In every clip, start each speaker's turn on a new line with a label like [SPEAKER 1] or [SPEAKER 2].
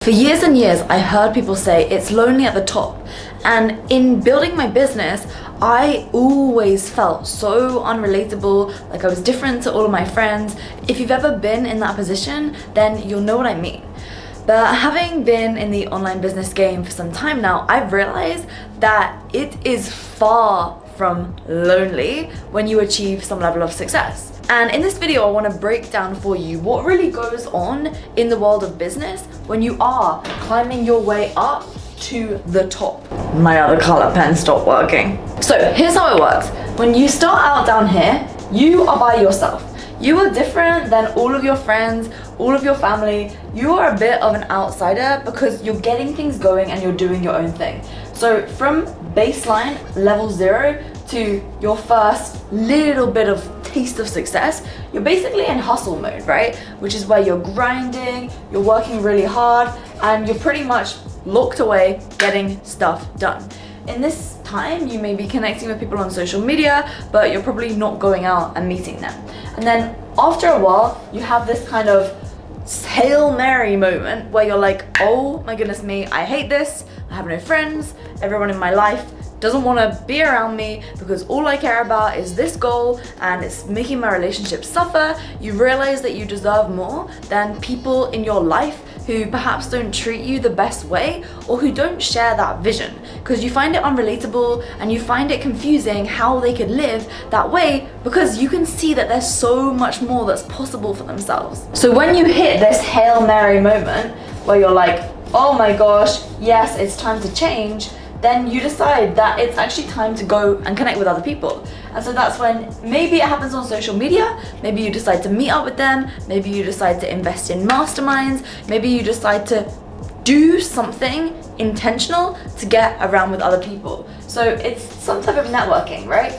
[SPEAKER 1] For years and years, I heard people say it's lonely at the top. And in building my business, I always felt so unrelatable, like I was different to all of my friends. If you've ever been in that position, then you'll know what I mean. But having been in the online business game for some time now, I've realized that it is far from lonely when you achieve some level of success. And in this video, I want to break down for you what really goes on in the world of business when you are climbing your way up to the top. My other color pen stopped working. So here's how it works. When you start out down here, you are by yourself. You are different than all of your friends, all of your family. You are a bit of an outsider because you're getting things going and you're doing your own thing. So from baseline, level 0, to your first little bit of taste of success, you're basically in hustle mode, right? Which is where you're grinding, you're working really hard, and you're pretty much locked away getting stuff done. In this time, you may be connecting with people on social media, but you're probably not going out and meeting them. And then after a while, you have this kind of Hail Mary moment where you're like, oh my goodness me, I hate this, I have no friends, everyone in my life doesn't want to be around me because all I care about is this goal and it's making my relationship suffer. You realize that you deserve more than people in your life who perhaps don't treat you the best way or who don't share that vision, because you find it unrelatable and you find it confusing how they could live that way, because you can see that there's so much more that's possible for themselves. So when you hit this Hail Mary moment where you're like, oh my gosh, yes, it's time to change, then you decide that it's actually time to go and connect with other people. And so that's when maybe it happens on social media, maybe you decide to meet up with them, maybe you decide to invest in masterminds, maybe you decide to do something intentional to get around with other people. So it's some type of networking, right?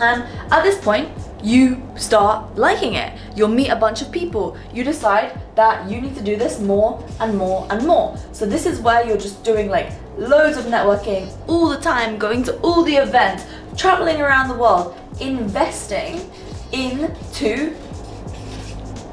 [SPEAKER 1] And at this point, you start liking it. You'll meet a bunch of people. You decide that you need to do this more and more and more. So this is where you're just doing like loads of networking all the time, going to all the events, traveling around the world, investing into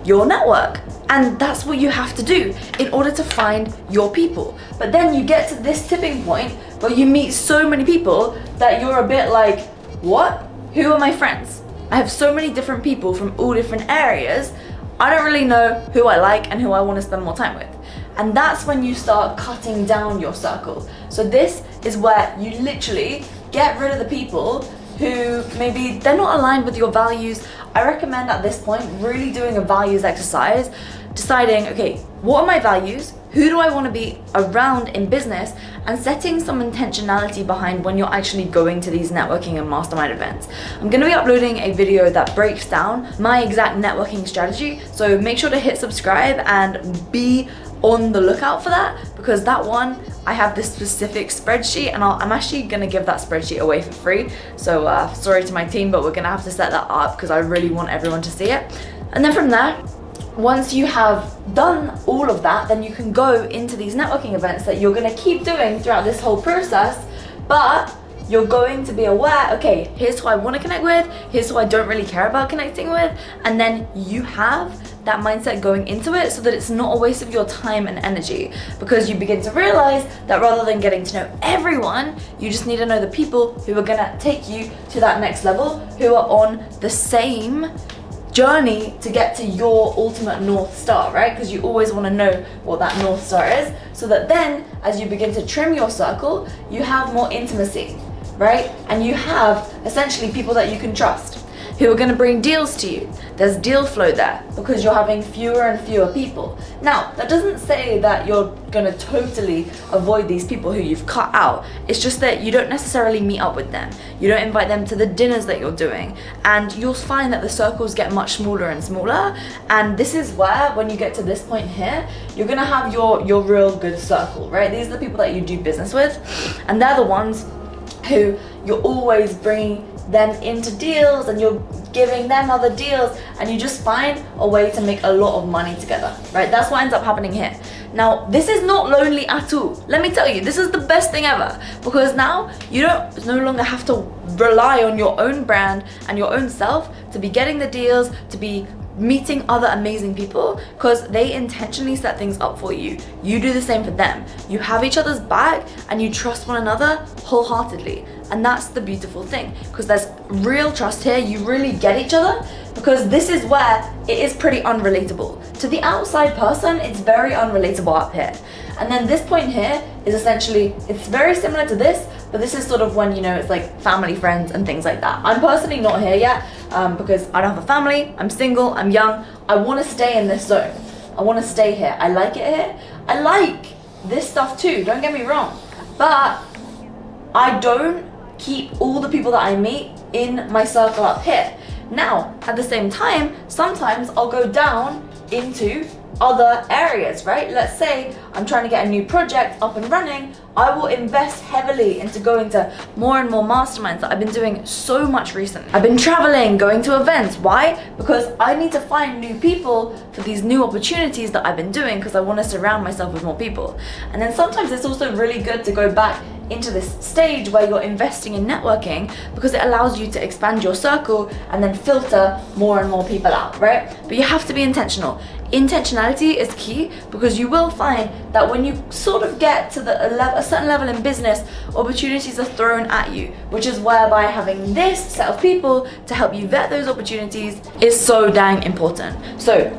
[SPEAKER 1] your network. And that's what you have to do in order to find your people. But then you get to this tipping point where you meet so many people that you're a bit like, what? Who are my friends? I have so many different people from all different areas. I don't really know who I like and who I want to spend more time with. And that's when you start cutting down your circle. So this is where you literally get rid of the people who maybe they're not aligned with your values. I recommend at this point really doing a values exercise, deciding, okay, what are my values? Who do I want to be around in business, and setting some intentionality behind when you're actually going to these networking and mastermind events. I'm going to be uploading a video that breaks down my exact networking strategy, so make sure to hit subscribe and be on the lookout for that, because that one, I have this specific spreadsheet and I'm actually going to give that spreadsheet away for free. So sorry to my team, but we're going to have to set that up because I really want everyone to see it. And then from there, once you have done all of that, then you can go into these networking events that you're going to keep doing throughout this whole process, but you're going to be aware, okay, here's who I want to connect with, here's who I don't really care about connecting with, and then you have that mindset going into it so that it's not a waste of your time and energy, because you begin to realize that rather than getting to know everyone, you just need to know the people who are going to take you to that next level, who are on the same journey to get to your ultimate North Star, right? Because you always want to know what that North Star is, so that then as you begin to trim your circle, you have more intimacy, right? And you have essentially people that you can trust, who are going to bring deals to you. There's deal flow there because you're having fewer and fewer people. Now, that doesn't say that you're going to totally avoid these people who you've cut out. It's just that you don't necessarily meet up with them. You don't invite them to the dinners that you're doing. And you'll find that the circles get much smaller and smaller. And this is where, when you get to this point here, you're going to have your real good circle, right? These are the people that you do business with. And they're the ones who you're always bringing them into deals and you're giving them other deals, and you just find a way to make a lot of money together, right? That's what ends up happening here. Now, this is not lonely at all. Let me tell you, this is the best thing ever, because now you don't no longer have to rely on your own brand and your own self to be getting the deals, to be meeting other amazing people because they intentionally set things up for you. You do the same for them. You have each other's back and you trust one another wholeheartedly. And that's the beautiful thing, because there's real trust here. You really get each other, because this is where it is pretty unrelatable. To the outside person, it's very unrelatable up here. And then this point here is essentially, it's very similar to this, but this is sort of when, you know, it's like family, friends, and things like that. I'm personally not here yet because I don't have a family, I'm single, I'm young. I want to stay in this zone. I want to stay here. I like it here. I like this stuff too, don't get me wrong. But I don't keep all the people that I meet in my circle up here. Now, at the same time, sometimes I'll go down into other areas, right? Let's say I'm trying to get a new project up and running. I will invest heavily into going to more and more masterminds that I've been doing so much recently. I've been traveling, going to events. Why? Because I need to find new people for these new opportunities that I've been doing, because I want to surround myself with more people. And then sometimes it's also really good to go back into this stage where you're investing in networking, because it allows you to expand your circle and then filter more and more people out, right? But you have to be intentional. Intentionality is key, because you will find that when you sort of get to a certain level in business, opportunities are thrown at you, which is whereby having this set of people to help you vet those opportunities is so dang important. So,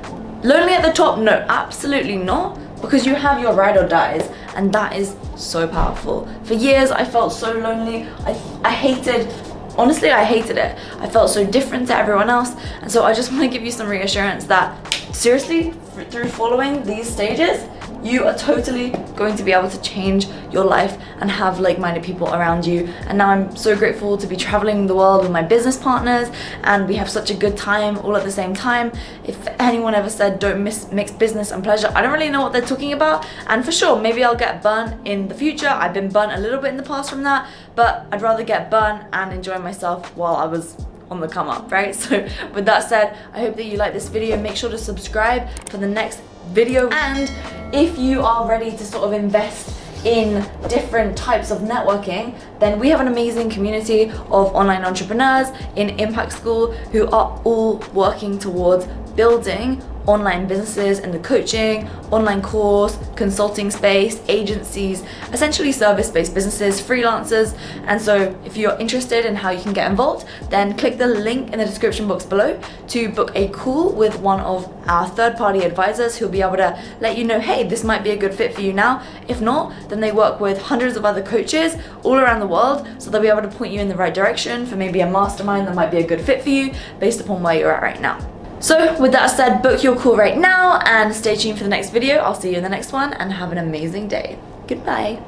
[SPEAKER 1] lonely at the top? No, absolutely not, because you have your ride or dies, and that is so powerful. For years I felt so lonely. I hated, honestly I hated it. I felt so different to everyone else, and so I just want to give you some reassurance that seriously, through following these stages, you are totally going to be able to change your life and have like-minded people around you. And now I'm so grateful to be traveling the world with my business partners, and we have such a good time all at the same time. If anyone ever said don't mix business and pleasure, I don't really know what they're talking about. And for sure, maybe I'll get burnt in the future. I've been burnt a little bit in the past from that, but I'd rather get burnt and enjoy myself while I was on the come up, right? So with that said, I hope that you like this video. Make sure to subscribe for the next video, and if you are ready to sort of invest in different types of networking, then we have an amazing community of online entrepreneurs in Impact School who are all working towards building online businesses in the coaching, online course, consulting space, agencies, essentially service-based businesses, freelancers. And so if you're interested in how you can get involved, then click the link in the description box below to book a call with one of our third-party advisors who'll be able to let you know, hey, this might be a good fit for you now. If not, then they work with hundreds of other coaches all around the world, so they'll be able to point you in the right direction for maybe a mastermind that might be a good fit for you based upon where you're at right now. So with that said, book your call right now and stay tuned for the next video. I'll see you in the next one, and have an amazing day. Goodbye.